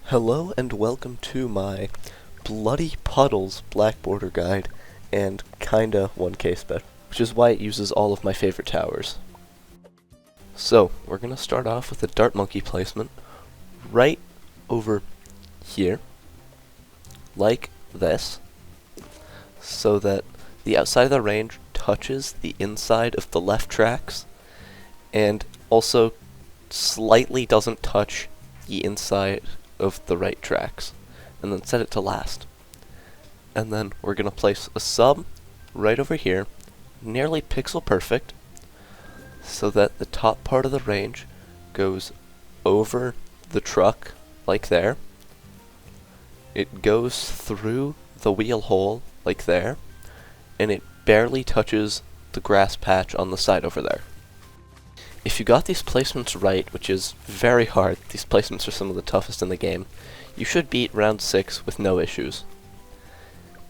Hello and welcome to my Bloody Puddles black border guide and kinda 1K spec, which is why it uses all of my favorite towers. So, we're gonna start off with a dart monkey placement right over here, like this, so that the outside of the range touches the inside of the left tracks, and also slightly doesn't touch the inside of the right tracks, and then set it to last. And then we're going to place a sub right over here, nearly pixel perfect, so that the top part of the range goes over the truck, like there. It goes through the wheel hole, like there, and it barely touches the grass patch on the side over there. If you got these placements right, which is very hard, these placements are some of the toughest in the game, you should beat round 6 with no issues.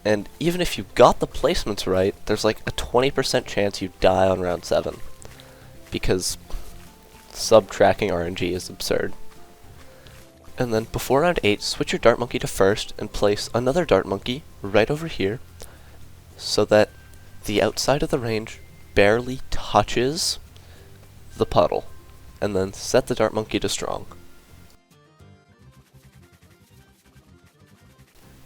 And even if you got the placements right, there's like a 20% chance you die on round 7, because sub-tracking RNG is absurd. And then before round 8, switch your dart monkey to first and place another dart monkey right over here, so that the outside of the range barely touches the puddle, and then set the dart monkey to strong.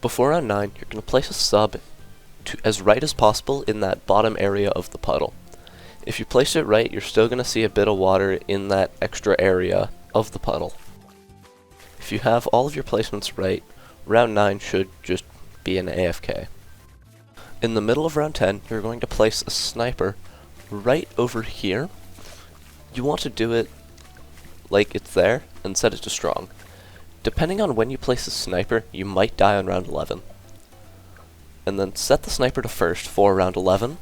Before round 9, you're going to place a sub to as right as possible in that bottom area of the puddle. If you place it right, you're still going to see a bit of water in that extra area of the puddle. If you have all of your placements right, round 9 should just be an AFK. In the middle of round 10, you're going to place a sniper right over here. You want to do it like it's there, and set it to strong. Depending on when you place the sniper, you might die on round 11. And then set the sniper to first for round 11.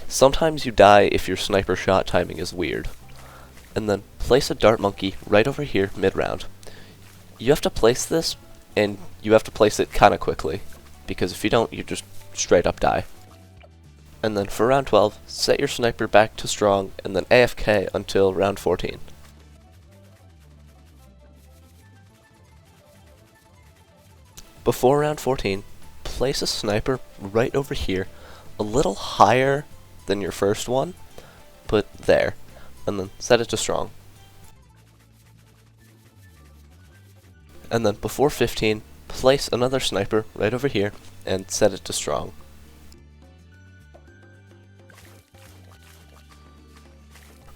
Sometimes you die if your sniper shot timing is weird. And then place a dart monkey right over here mid-round. You have to place this, and you have to place it kinda quickly, because if you don't, you just straight up die. And then for round 12, set your sniper back to strong, and then AFK until round 14. Before round 14, place a sniper right over here, a little higher than your first one, but there, and then set it to strong. And then before 15, place another sniper right over here, and set it to strong.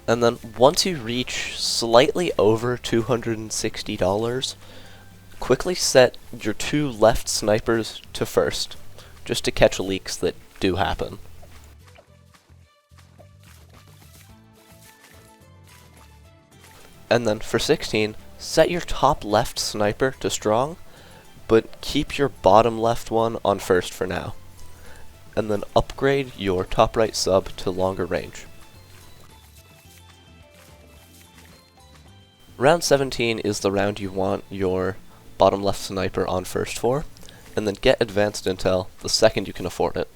And then once you reach slightly over $260, quickly set your 2 left snipers to first, just to catch leaks that do happen. And then for 16, set your top left sniper to strong, but keep your bottom left one on first for now. And then upgrade your top right sub to longer range. Round 17 is the round you want your bottom left sniper on first for, and then get advanced intel the second you can afford it.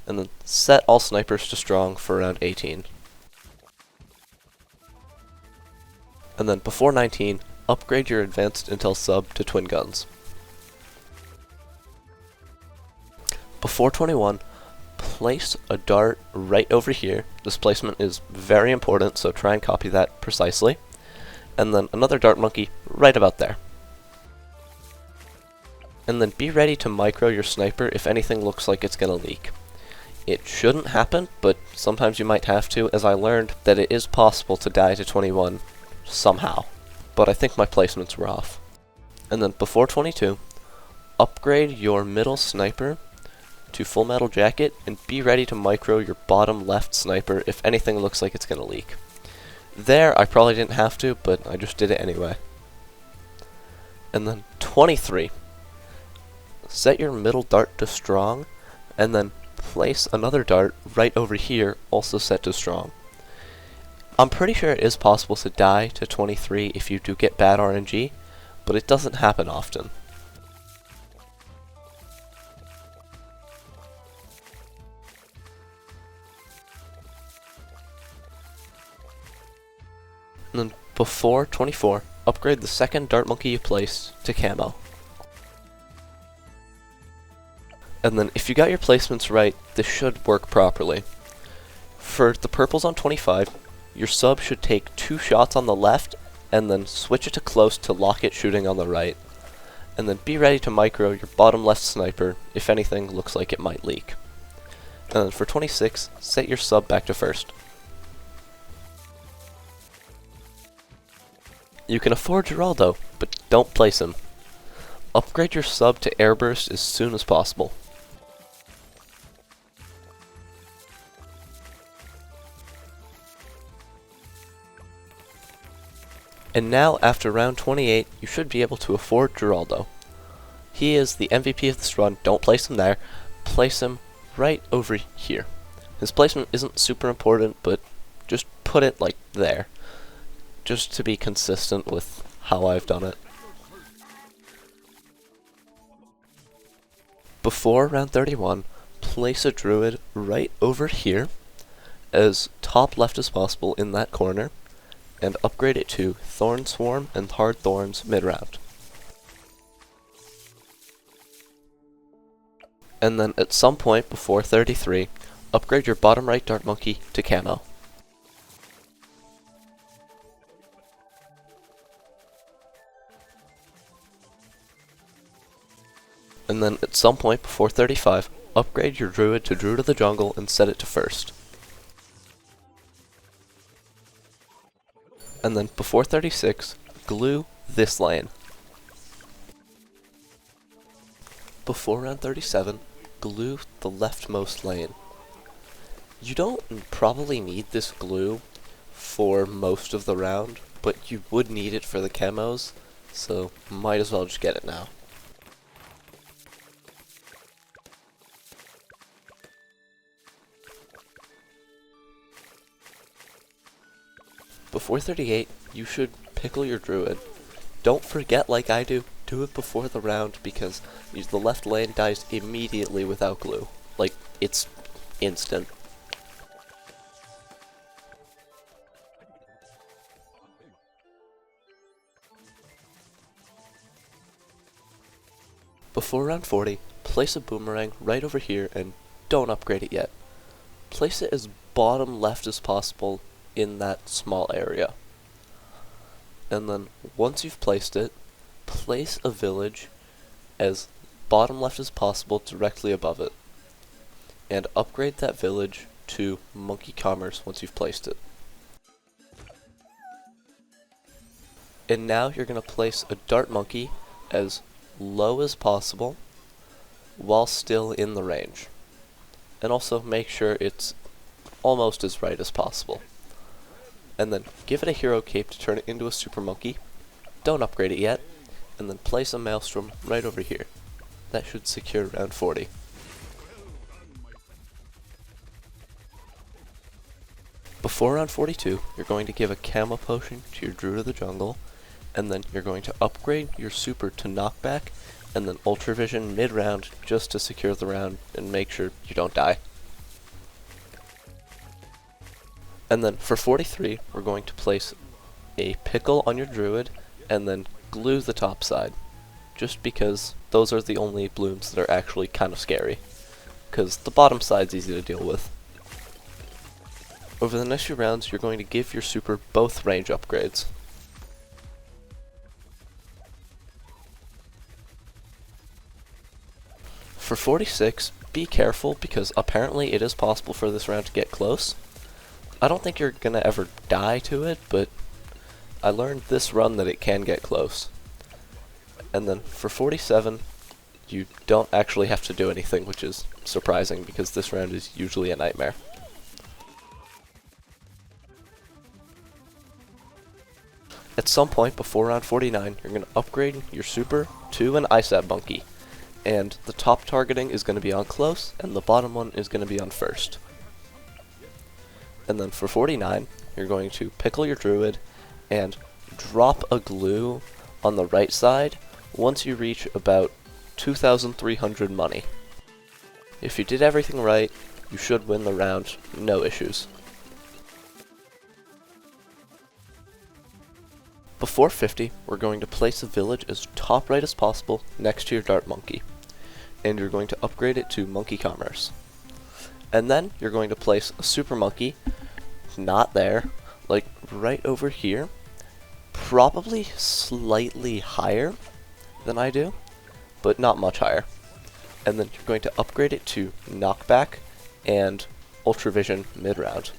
And then set all snipers to strong for round 18. And then before 19, upgrade your advanced intel sub to twin guns. Before 21, place a dart right over here. This placement is very important, so try and copy that precisely. And then another dart monkey right about there. And then be ready to micro your sniper if anything looks like it's gonna leak. It shouldn't happen, but sometimes you might have to, as I learned that it is possible to die to 21 somehow. But I think my placements were off. And then before 22, upgrade your middle sniper to full metal jacket, and be ready to micro your bottom left sniper if anything looks like it's gonna leak. There, I probably didn't have to, but I just did it anyway. And then 23. Set your middle dart to strong, and then place another dart right over here, also set to strong. I'm pretty sure it is possible to die to 23 if you do get bad RNG, but it doesn't happen often. And then before 24, upgrade the second dart monkey you place to camo. And then if you got your placements right, this should work properly. For the purples on 25, your sub should take 2 shots on the left and then switch it to close to lock it shooting on the right. And then be ready to micro your bottom left sniper if anything looks like it might leak. And then for 26, set your sub back to first. You can afford Geraldo, but don't place him. Upgrade your sub to airburst as soon as possible. And now, after round 28, you should be able to afford Geraldo. He is the MVP of this run. Don't place him there. Place him right over here. His placement isn't super important, but just put it like there. Just to be consistent with how I've done it. Before round 31, place a druid right over here, as top left as possible in that corner, and upgrade it to Thorn Swarm and Hard Thorns mid-round. And then at some point before 33, upgrade your bottom right Dart Monkey to camo. And then at some point before 35, upgrade your Druid to Druid of the Jungle and set it to first. And then before 36, glue this lane. Before round 37, glue the leftmost lane. You don't probably need this glue for most of the round, but you would need it for the camos, so might as well just get it now. Before 38, you should pickle your druid. Don't forget like I do it before the round because the left lane dies immediately without glue. Like, it's instant. Before round 40, place a boomerang right over here and don't upgrade it yet. Place it as bottom left as possible in that small area. And then once you've placed it, place a village as bottom left as possible directly above it. And upgrade that village to Monkey Commerce once you've placed it. And now you're going to place a Dart Monkey as low as possible while still in the range. And also make sure it's almost as right as possible. And then give it a hero cape to turn it into a super monkey. Don't upgrade it yet. And then place a maelstrom right over here. That should secure round 40. Before round 42, you're going to give a camo potion to your Druid of the Jungle, and then you're going to upgrade your super to knockback, and then Ultra Vision mid-round just to secure the round and make sure you don't die. And then for 43, we're going to place a pickle on your Druid, and then glue the top side. Just because those are the only Bloons that are actually kind of scary. Because the bottom side's easy to deal with. Over the next few rounds, you're going to give your super both range upgrades. For 46, be careful because apparently it is possible for this round to get close. I don't think you're gonna ever die to it, but I learned this run that it can get close. And then for 47, you don't actually have to do anything, which is surprising because this round is usually a nightmare. At some point before round 49, you're going to upgrade your super to an ISAB monkey. And the top targeting is going to be on close, and the bottom one is going to be on first. And then for 49, you're going to pickle your druid and drop a glue on the right side once you reach about 2,300 money. If you did everything right, you should win the round, no issues. Before 50, we're going to place a village as top right as possible next to your dart monkey, and you're going to upgrade it to monkey commerce. And then you're going to place a super monkey, not there, like right over here, probably slightly higher than I do, but not much higher. And then you're going to upgrade it to knockback and ultravision mid-round.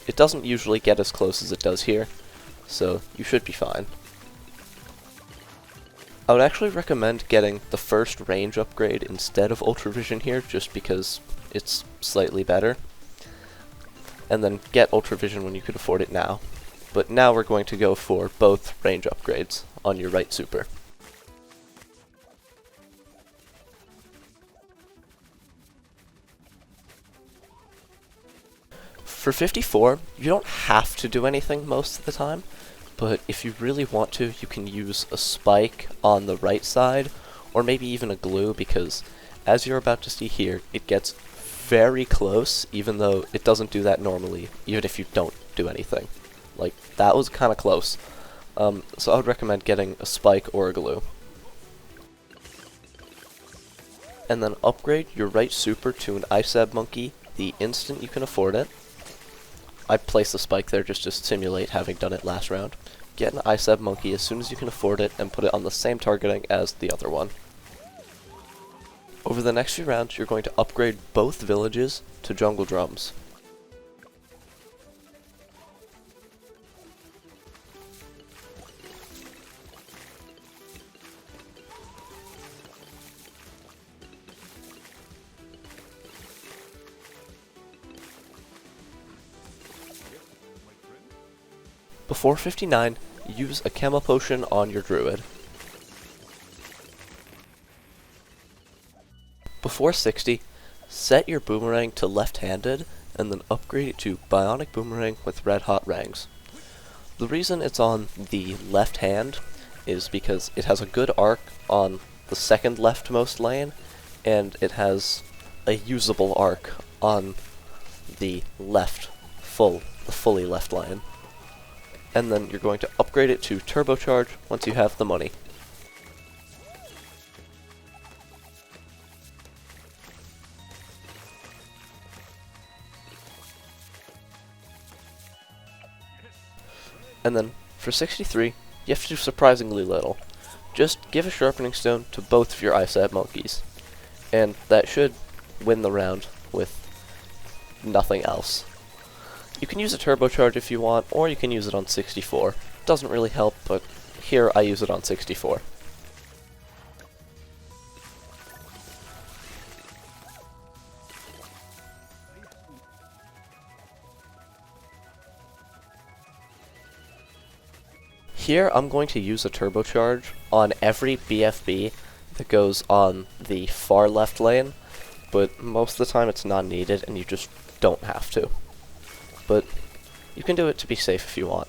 It doesn't usually get as close as it does here, so you should be fine. I would actually recommend getting the first range upgrade instead of ultravision here, just because it's slightly better. And then get ultravision when you can afford it now. But now we're going to go for both range upgrades on your right super. For 54, you don't have to do anything most of the time, but if you really want to, you can use a spike on the right side, or maybe even a glue, because as you're about to see here, it gets very close, even though it doesn't do that normally, even if you don't do anything. Like, that was kind of close. So I would recommend getting a spike or a glue. And then upgrade your right super to an ISAB monkey the instant you can afford it. I placed a spike there just to simulate having done it last round. Get an ISAB monkey as soon as you can afford it and put it on the same targeting as the other one. Over the next few rounds, you're going to upgrade both villages to jungle drums. Before 59, use a Chemo Potion on your druid. Before 60, set your boomerang to left-handed, and then upgrade it to Bionic Boomerang with Red Hot Rangs. The reason it's on the left hand is because it has a good arc on the second leftmost lane, and it has a usable arc on the fully left lane. And then you're going to upgrade it to Turbocharge once you have the money. And then, for 63, you have to do surprisingly little. Just give a Sharpening Stone to both of your ISAB monkeys, and that should win the round with nothing else. You can use a Turbocharge if you want, or you can use it on 64. Doesn't really help, but here I use it on 64. Here I'm going to use a Turbocharge on every BFB that goes on the far left lane, but most of the time it's not needed and you just don't have to. But you can do it to be safe if you want.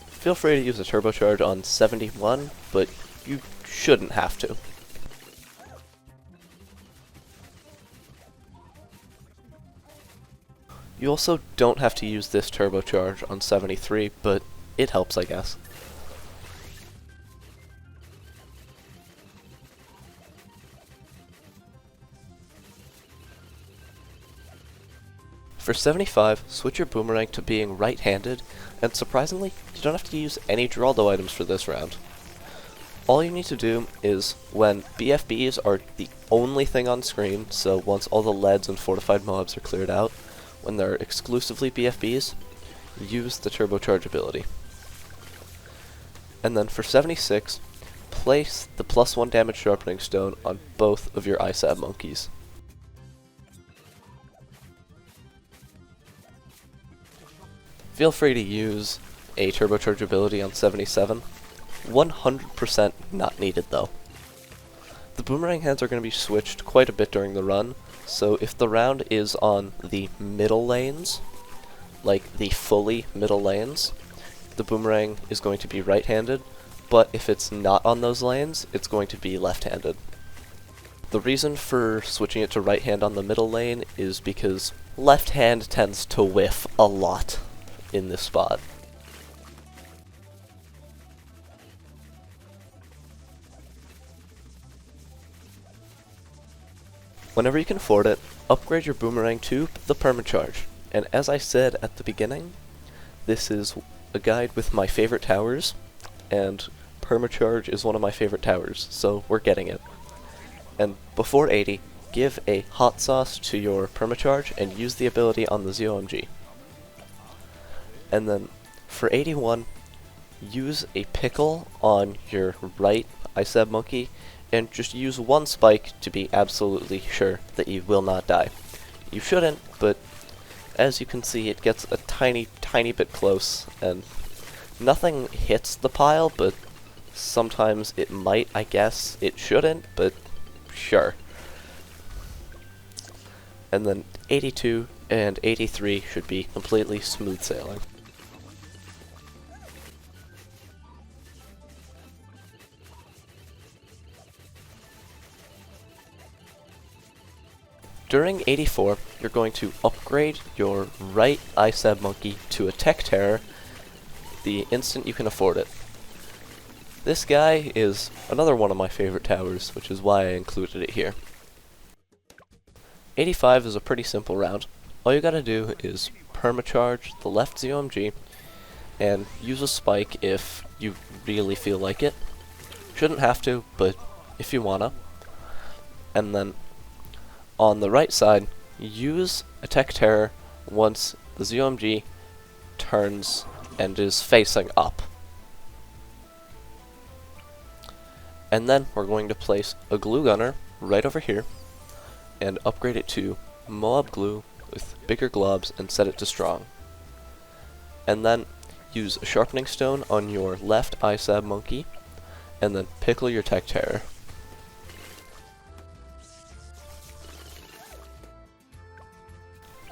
Feel free to use a Turbocharge on 71, but you shouldn't have to. You also don't have to use this Turbocharge on 73, but it helps, I guess. For 75, switch your boomerang to being right-handed, and surprisingly, you don't have to use any Geraldo items for this round. All you need to do is, when BFBs are the only thing on screen, so once all the leads and fortified mobs are cleared out, when they're exclusively BFBs, use the Turbocharge ability. And then for 76, place the +1 damage Sharpening Stone on both of your ISAB monkeys. Feel free to use a Turbocharge ability on 77. 100% not needed though. The boomerang hands are going to be switched quite a bit during the run, so if the round is on the middle lanes, like the fully middle lanes, the boomerang is going to be right-handed, but if it's not on those lanes, it's going to be left-handed. The reason for switching it to right hand on the middle lane is because left hand tends to whiff a lot in this spot. Whenever you can afford it, upgrade your boomerang to the permacharge. And as I said at the beginning, this is a guide with my favorite towers, and permacharge is one of my favorite towers, so we're getting it. And before 80, give a hot sauce to your permacharge and use the ability on the ZOMG. And then for 81, use a pickle on your right ISAB monkey and just use one spike to be absolutely sure that you will not die. You shouldn't, but as you can see, it gets a tiny bit close, and nothing hits the pile, but sometimes it might, I guess. It shouldn't, but sure. And then 82 and 83 should be completely smooth sailing. During 84, you're going to upgrade your right ISAB monkey to a Tech Terror the instant you can afford it. This guy is another one of my favorite towers, which is why I included it here. 85 is a pretty simple round. All you gotta do is permacharge the left ZOMG and use a spike if you really feel like it. Shouldn't have to, but if you wanna. And then on the right side, use a Tech Terror once the ZOMG turns and is facing up. And then we're going to place a glue gunner right over here and upgrade it to Moab glue with bigger globs and set it to strong. And then use a sharpening stone on your left ISAB monkey and then pickle your Tech Terror.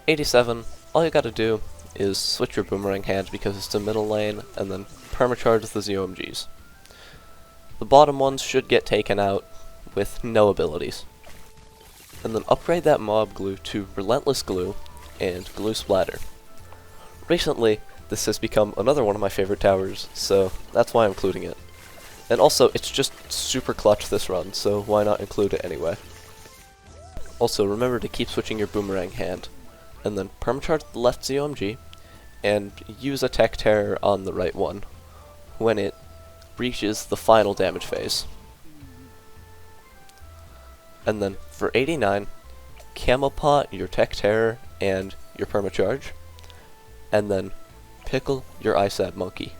'87, all you gotta do is switch your boomerang hand because it's the middle lane and then permacharge the ZOMGs. The bottom ones should get taken out with no abilities. And then upgrade that mob glue to Relentless Glue and Glue Splatter. Recently, this has become another one of my favorite towers, so that's why I'm including it. And also, it's just super clutch this run, so why not include it anyway. Also, remember to keep switching your boomerang hand, and then permacharge the left ZOMG, and use a Tech Terror on the right one when it reaches the final damage phase. And then for 89, Camel Pot your Tech Terror and your permacharge, and then pickle your ISAB monkey.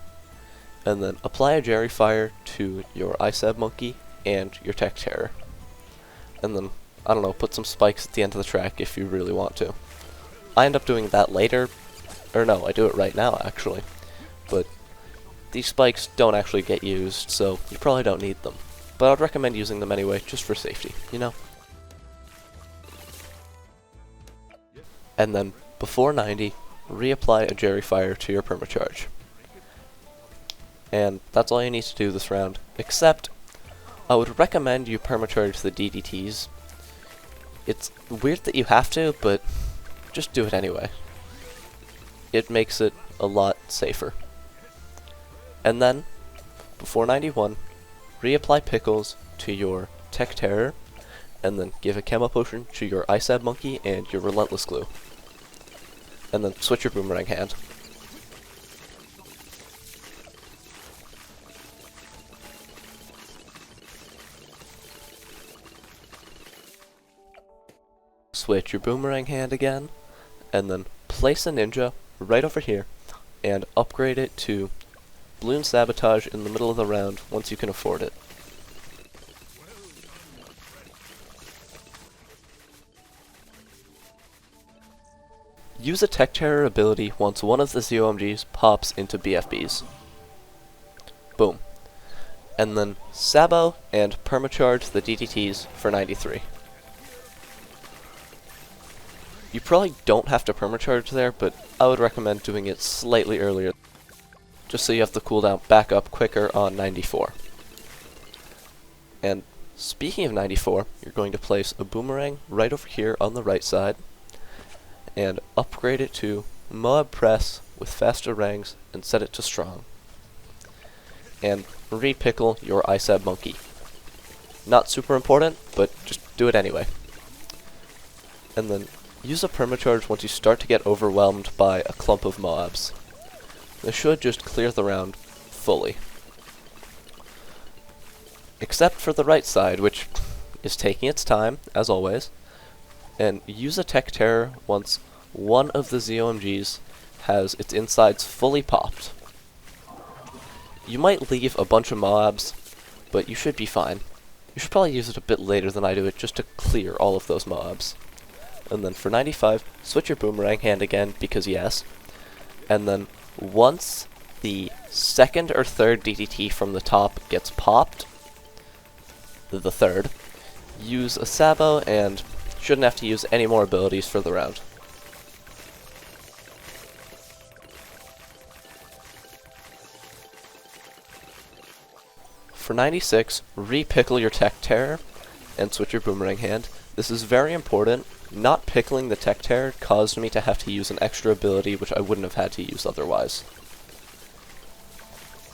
And then apply a Jerry Fire to your ISAB monkey and your Tech Terror. And then, I don't know, put some spikes at the end of the track if you really want to. I end up doing that later, or no, I do it right now actually. But these spikes don't actually get used, so you probably don't need them. But I'd recommend using them anyway, just for safety, you know? And then, before 90, reapply a Jerry Fire to your permacharge. And that's all you need to do this round, except I would recommend you permacharge the DDTs. It's weird that you have to, but just do it anyway. It makes it a lot safer. And then, before 91, reapply Pickles to your Tech Terror, and then give a Camo Potion to your ISAB Monkey and your Relentless Glue. And then switch your boomerang hand. Switch your boomerang hand again, and then place a ninja right over here, and upgrade it to Bloons Sabotage in the middle of the round once you can afford it. Use a Tech Terror ability once one of the ZOMGs pops into BFBs. Boom. And then Sabo and permacharge the DDTs for 93. You probably don't have to permacharge there, but I would recommend doing it slightly earlier. just so you have the cooldown back up quicker on 94. And speaking of 94, you're going to place a boomerang right over here on the right side, and upgrade it to Moab Press with faster rangs and set it to strong. And re-pickle your ISAB monkey. Not super important, but just do it anyway. And then use a permacharge once you start to get overwhelmed by a clump of mobs. This should just clear the round fully. Except for the right side, which is taking its time, as always. And use a Tech Terror once one of the ZOMGs has its insides fully popped. You might leave a bunch of mobs, but you should be fine. You should probably use it a bit later than I do it, just to clear all of those mobs. And then for 95, switch your boomerang hand again, because yes. And then once the second or third DDT from the top gets popped, the third, use a Sabo and shouldn't have to use any more abilities for the round. For 96, re-pickle your Tech Terror and switch your boomerang hand. This is very important. Not pickling the Tech Terror caused me to have to use an extra ability which I wouldn't have had to use otherwise.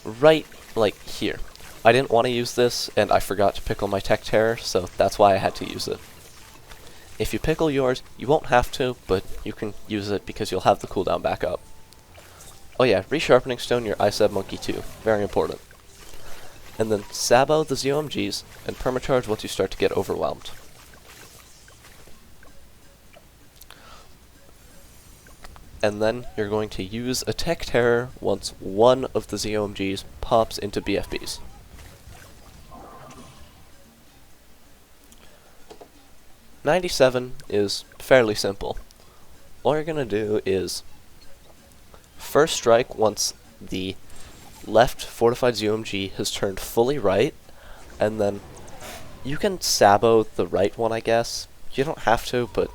Right, like here. I didn't want to use this, and I forgot to pickle my Tech Terror, so that's why I had to use it. If you pickle yours, you won't have to, but you can use it because you'll have the cooldown back up. Oh yeah, resharpening stone your ISAB monkey too. Very important. And then Sabo the ZOMGs, and permacharge once you start to get overwhelmed. And then you're going to use a Tech Terror once one of the ZOMGs pops into BFBs. '97 is fairly simple. All you're going to do is first strike once the left fortified ZOMG has turned fully right, and then you can Sabo the right one, I guess. You don't have to, but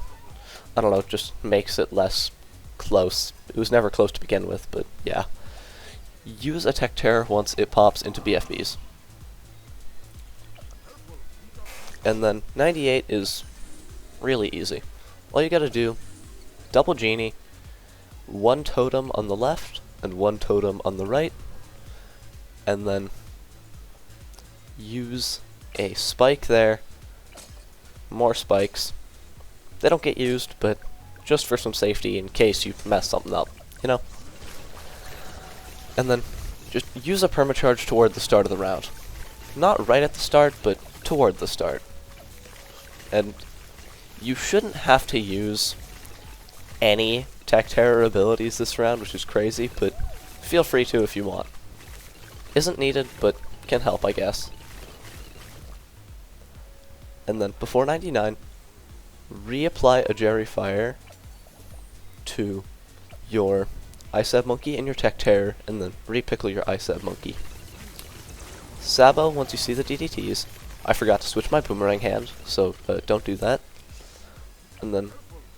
I don't know, it just makes it less close. It was never close to begin with, but yeah. Use a Tech Terror once it pops into BFBs. And then 98 is really easy. All you gotta do, double Genie, one totem on the left, and one totem on the right, and then use a spike there, more spikes. They don't get used, but just for some safety in case you mess something up, you know? And then just use a permacharge toward the start of the round. Not right at the start, but toward the start. And you shouldn't have to use any Tech Terror abilities this round, which is crazy, but feel free to if you want. Isn't needed, but can help, I guess. And then before 99, reapply a Jerry Fire to your ISAB monkey and your Tech Terror, and then re-pickle your ISAB monkey. Sabo, once you see the DDTs, I forgot to switch my boomerang hand, so don't do that. And then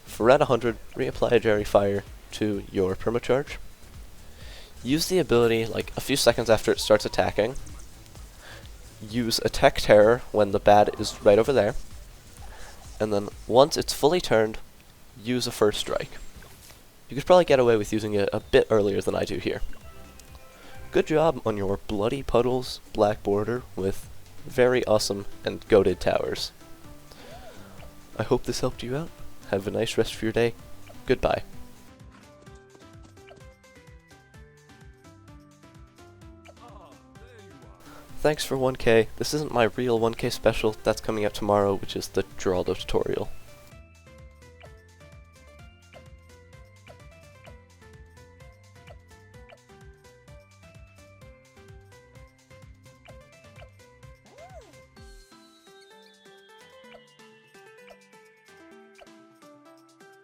for red 100, reapply a Jerry Fire to your permacharge. Use the ability like a few seconds after it starts attacking. Use a Tech Terror when the bat is right over there. And then once it's fully turned, use a first strike. You could probably get away with using it a bit earlier than I do here. Good job on your Bloody Puddles black border with very awesome and goated towers. I hope this helped you out. Have a nice rest of your day. Goodbye. Thanks for 1K. This isn't my real 1K special. That's coming out tomorrow, which is the Geraldo tutorial.